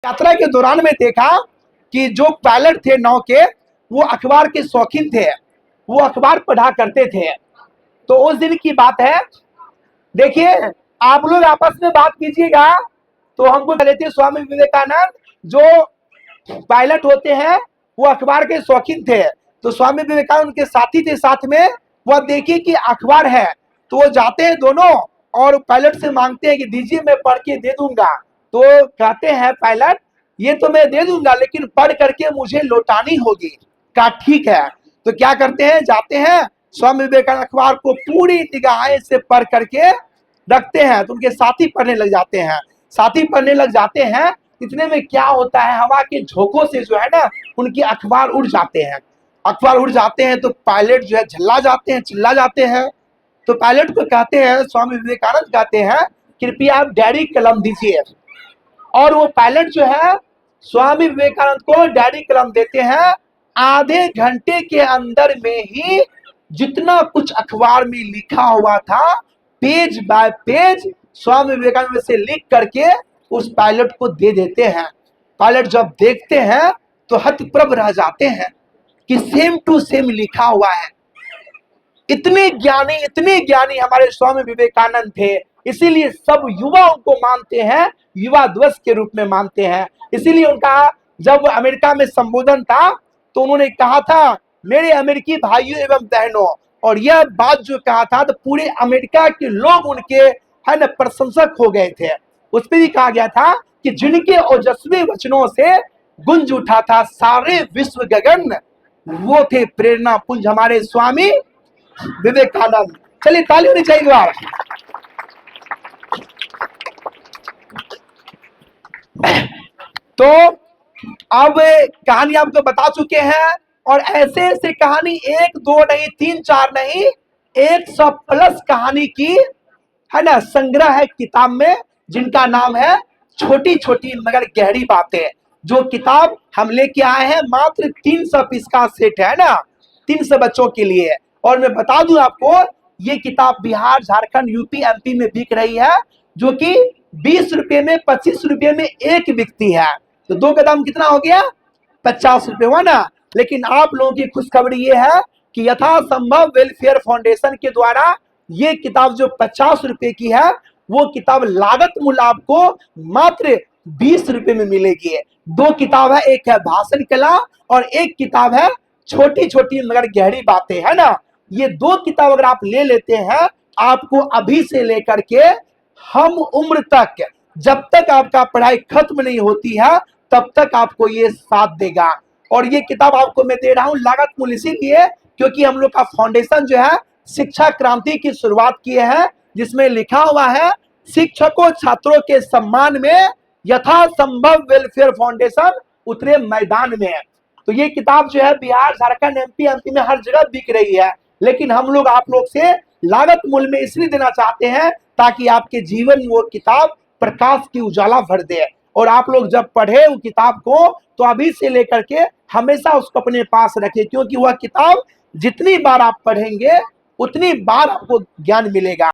यात्रा के दौरान में देखा कि जो पायलट थे नाव के, वो अखबार के शौकीन थे, वो अखबार पढ़ा करते थे। तो उस दिन की बात है, देखिए आप लोग आपस में बात कीजिएगा तो हमको लेते स्वामी विवेकानंद जो पायलट होते हैं वो अखबार के शौकीन थे। तो स्वामी विवेकानंद उनके साथी थे साथ में, वह देखिए कि अखबार है तो वो जाते हैं दोनों और पायलट से मांगते हैं कि दीजिए मैं पढ़ के दे दूंगा। तो कहते हैं पायलट ये तो मैं दे दूंगा लेकिन पढ़ करके मुझे लौटानी होगी। कहा ठीक है। तो क्या करते हैं, जाते हैं स्वामी विवेकानंद अखबार को पूरी निगाहें से पढ़ करके रखते हैं। तो उनके साथी पढ़ने लग जाते हैं, साथी पढ़ने लग जाते हैं। इतने में क्या होता है, हवा के झोंकों से जो है ना उनकी अखबार उड़ जाते हैं। अखबार उड़ जाते हैं तो पायलट जो है झल्ला जाते हैं, चिल्ला जाते हैं। तो पायलट को कहते हैं, स्वामी विवेकानंद कहते हैं कृपया आप डायरी कलम दीजिए। और वो पायलट जो है स्वामी विवेकानंद को डायरी कलम देते हैं। आधे घंटे के अंदर में ही जितना कुछ अखबार में लिखा हुआ था page bye page Swami Vivekananda से लिख करके उस पायलट को दे देते हैं। पायलट जब देखते हैं तो हतप्रभ रह जाते हैं कि सेम टू सेम लिखा हुआ है। इतने ज्ञानी हमारे स्वामी विवेकानंद थे, इसीलिए सब युवा उनको मानते हैं, युवा दिवस के रूप में मानते हैं। इसीलिए उनका जब अमेरिका में संबोधन था तो उन्होंने कहा था मेरे अमेरिकी भाइयों एवं बहनों, और यह बात जो कहा था तो पूरे अमेरिका के लोग उनके है न प्रशंसक हो गए थे। उस पर भी कहा गया था कि जिनके ओजस्वी वचनों से गुंज उठा था सारे विश्व गगन, वो थे प्रेरणा पुंज हमारे स्वामी विवेकानंद। चलिए ताली होनी चाहिए बार। तो अब कहानी आपको बता चुके हैं, और ऐसे ऐसे कहानी एक दो नहीं तीन चार नहीं 100+ कहानी की है ना संग्रह है किताब में, जिनका नाम है छोटी छोटी मगर गहरी बातें। जो किताब हम लेके आए हैं मात्र 300 पीस का सेट है ना, 300 बच्चों के लिए। और मैं बता दूं आपको ये किताब बिहार झारखंड यूपी एमपी में बिक रही है, जो कि 20 रुपए में 25 रुपए में एक बिकती है। तो दो का दाम कितना हो गया, 50 रुपए हुआ ना। लेकिन आप लोगों की खुशखबरी ये है कि यथासंभव वेलफेयर फाउंडेशन के द्वारा ये किताब जो 50 रुपए की है वो किताब लागत मूल्य आपको मात्र 20 रुपए में मिलेगी। दो किताब है, एक है भाषण कला और एक किताब है छोटी छोटी मगर गहरी बातें, है ना। ये दो किताब अगर आप ले लेते हैं, आपको अभी से लेकर के हम उम्र तक, जब तक आपका पढ़ाई खत्म नहीं होती है तब तक आपको ये साथ देगा। और ये किताब आपको मैं दे रहा हूं लागत मूल्य इसीलिए क्योंकि हम लोग का फाउंडेशन जो है शिक्षा क्रांति की शुरुआत किए हैं, जिसमें लिखा हुआ है शिक्षकों छात्रों के सम्मान में यथासंभव वेलफेयर फाउंडेशन उतरे मैदान में। तो ये किताब जो है बिहार झारखंड एमपी में हर जगह बिक रही है, लेकिन हम लोग आप लोग से लागत मूल्य में इसलिए देना चाहते हैं ताकि आपके जीवन में वो किताब प्रकाश की उजाला भर दे। और आप लोग जब पढ़े वो किताब को तो अभी से लेकर के हमेशा उसको अपने पास रखें, क्योंकि वह किताब जितनी बार आप पढ़ेंगे उतनी बार आपको ज्ञान मिलेगा।